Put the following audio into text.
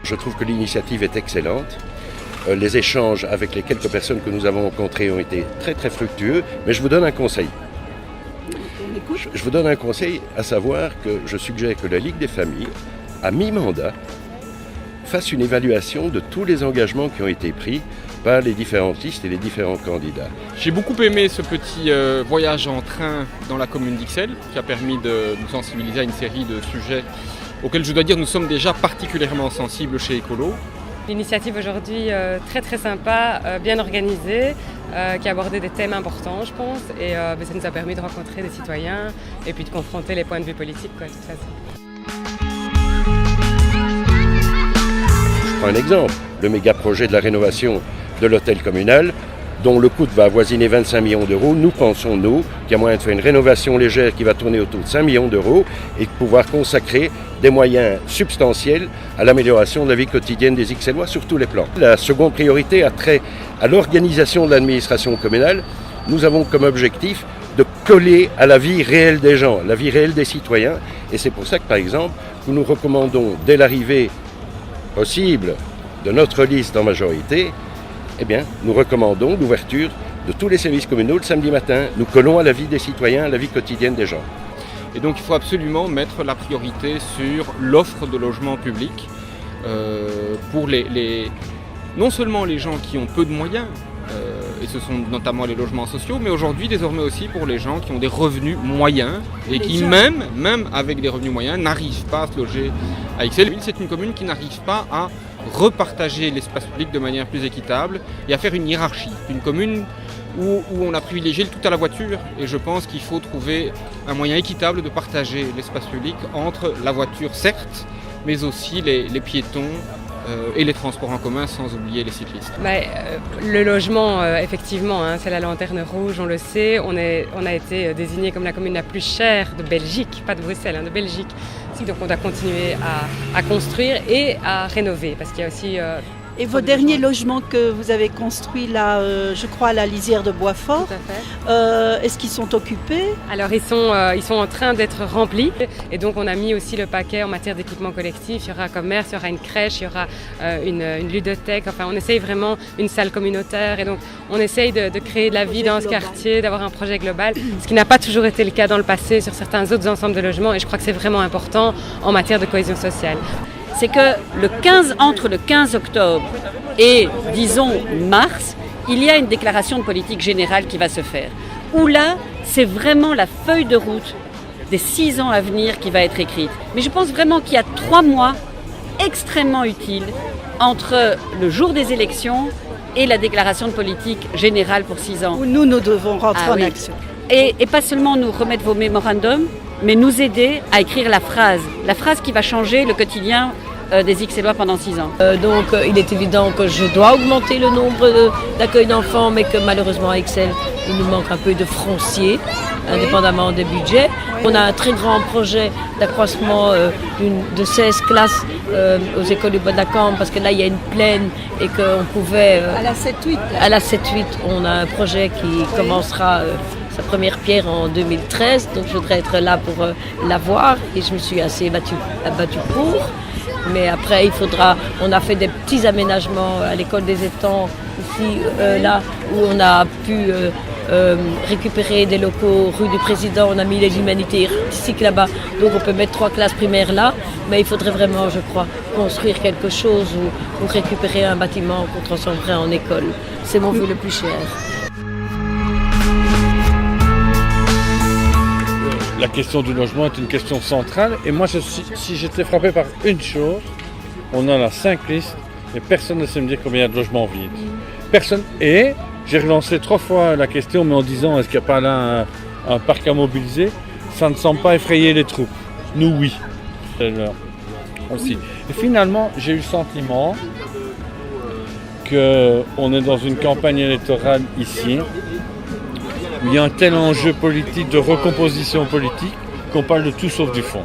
Je trouve que l'initiative est excellente. Les échanges avec les quelques personnes que nous avons rencontrées ont été très très fructueux, mais je vous donne un conseil. Je vous donne un conseil, à savoir que je suggère que la Ligue des familles, à mi-mandat, fasse une évaluation de tous les engagements qui ont été pris par les différentes listes et les différents candidats. J'ai beaucoup aimé ce petit voyage en train dans la commune d'Ixelles, qui a permis de nous sensibiliser à une série de sujets auxquels je dois dire nous sommes déjà particulièrement sensibles chez Écolo. L'initiative aujourd'hui très très sympa, bien organisée, qui a abordé des thèmes importants je pense et ça nous a permis de rencontrer des citoyens et puis de confronter les points de vue politiques de toute façon. Je prends un exemple, le méga projet de la rénovation de l'hôtel communal dont le coût va avoisiner 25 millions d'euros. Nous pensons, qu'il y a moyen de faire une rénovation légère qui va tourner autour de 5 millions d'euros et de pouvoir consacrer des moyens substantiels à l'amélioration de la vie quotidienne des Ixellois sur tous les plans. La seconde priorité a trait à l'organisation de l'administration communale. Nous avons comme objectif de coller à la vie réelle des gens, la vie réelle des citoyens. Et c'est pour ça que, par exemple, nous recommandons, dès l'arrivée possible de notre liste en majorité, nous recommandons l'ouverture de tous les services communaux le samedi matin. Nous collons à la vie des citoyens, à la vie quotidienne des gens. Et donc il faut absolument mettre la priorité sur l'offre de logement public pour non seulement les gens qui ont peu de moyens, et ce sont notamment les logements sociaux, mais aujourd'hui désormais aussi pour les gens qui ont des revenus moyens et qui même avec des revenus moyens n'arrivent pas à se loger à Ixelles. C'est une commune qui n'arrive pas à repartager l'espace public de manière plus équitable et à faire une hiérarchie. Une commune où on a privilégié le tout à la voiture et je pense qu'il faut trouver un moyen équitable de partager l'espace public entre la voiture certes, mais aussi les piétons et les transports en commun sans oublier les cyclistes. Le logement, effectivement, c'est la lanterne rouge, on le sait. On a été désigné comme la commune la plus chère de Belgique, pas de Bruxelles, de Belgique. Donc on doit continuer à construire et à rénover parce qu'il y a aussi... Et vos derniers logements que vous avez construits là, je crois à la lisière de Boisfort, est-ce qu'ils sont occupés ? Alors ils sont en train d'être remplis et donc on a mis aussi le paquet en matière d'équipement collectif. Il y aura un commerce, il y aura une crèche, il y aura une ludothèque. Enfin on essaye vraiment une salle communautaire et donc on essaye de créer de la vie dans ce quartier, d'avoir un projet global, ce qui n'a pas toujours été le cas dans le passé sur certains autres ensembles de logements et je crois que c'est vraiment important en matière de cohésion sociale. C'est que entre le 15 octobre et, disons, mars, il y a une déclaration de politique générale qui va se faire. Où là, c'est vraiment la feuille de route des 6 ans à venir qui va être écrite. Mais je pense vraiment qu'il y a 3 mois extrêmement utiles entre le jour des élections et la déclaration de politique générale pour 6 ans. Où nous devons rentrer en action. Et pas seulement nous remettre vos mémorandums, mais nous aider à écrire la phrase qui va changer le quotidien des Ixellois pendant 6 ans. Donc il est évident que je dois augmenter le nombre d'accueils d'enfants, mais que malheureusement à Ixelles, il nous manque un peu de foncier, indépendamment des budgets. On a un très grand projet d'accroissement de 16 classes aux écoles du Bois-de-la-Cambre, parce que là il y a une plaine et qu'on pouvait... à la 7-8. À la 7-8, on a un projet qui commencera... sa première pierre en 2013, donc je voudrais être là pour la voir et je me suis assez battue pour. Mais après, on a fait des petits aménagements à l'école des étangs, ici, là, où on a pu récupérer des locaux rue du Président, on a mis les humanitaires ici que là-bas, donc on peut mettre 3 classes primaires là, mais il faudrait vraiment, je crois, construire quelque chose ou récupérer un bâtiment qu'on transformerait en école. C'est mon vœu le plus cher. La question du logement est une question centrale et moi si j'étais frappé par une chose, on en a 5 listes et personne ne sait me dire combien il y a de logements vides. Personne. Et j'ai relancé 3 fois la question mais en disant est-ce qu'il n'y a pas là un parc à mobiliser, ça ne semble pas effrayer les troupes. Nous oui. Aussi. Et finalement j'ai eu le sentiment qu'on est dans une campagne électorale ici. Il y a un tel enjeu politique, de recomposition politique, qu'on parle de tout sauf du fond.